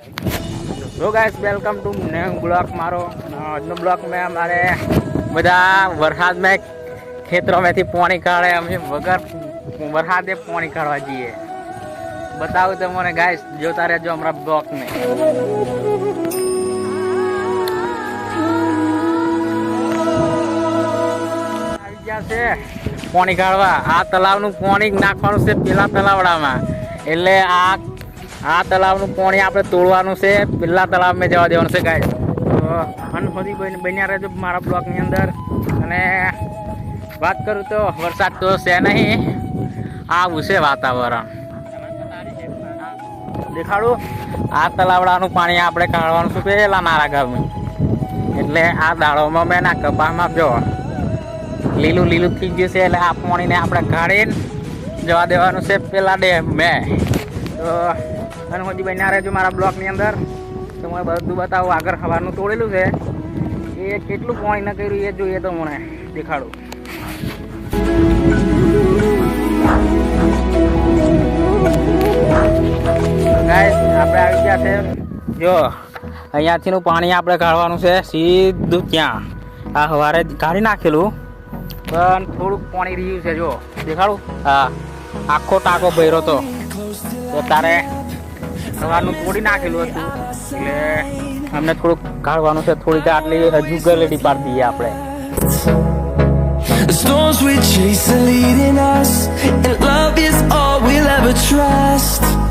So guys welcome to new blog मारो આજનો blog में हमारे બધા વરસાદ में ખેતરો માંથી પાણી કાઢે અમે વગર વરસાદે પાણી કાઢવા જઈએ બતાવું તમને ગાઈસ જોતા રહેજો અમારા બ્લોગ में આવી ગયા છે પાણી કાઢવા આ તલાવનું પાણી નાખવાનું છે પેલા તલાવડામાં એટલે આ તલાવનું પાણી આપણે તોડવાનું છે પેલા તલાવમાં જવા દેવાનું છે ગાઈસ તો અન સુધી બન્યા રહેજો મારા બ્લોગની અંદર અને વાત કરું તો વરસાદ તો છે નહીં આવું છે વાતાવરણ દેખાડું આ તલાવડાનું પાણી આપણે કાઢવાનું છે પેલા નારા ગામમાં એટલે આ દાળોમાં મેં ના કપાસમાં જો લીલું લીલું થઈ ગયું છે એટલે આ પાણીને આપણે કાઢીને જવા દેવાનું છે પેલા ડેમ મેં તો અને હજી બન્યા રહેજો મારા બ્લોકની અંદર તો મને બધું બતાવું આગળ સવારનું તોડેલું છે એ કેટલું પાણી ન કર્યું એ જોઈએ તો મને દેખાડું ગાઈસ આપણે આવી ગયા છે જો અહીંયાથીનું પાણી આપણે કાઢવાનું છે સીધું ત્યાં આ સવારે કાઢી નાખેલું પણ થોડુંક પાણી રહ્યું છે જો દેખાડું હા આખો ટાંકો ભર્યો હતો તો તારે સવારનું તોડી નાખેલું હતું એટલે અમને થોડુંક કાઢવાનું છે થોડીક આટલી હજુ ગલેડી પાડી દઈએ આપણે The storms we chase are leading us, and love is all we'll ever trust.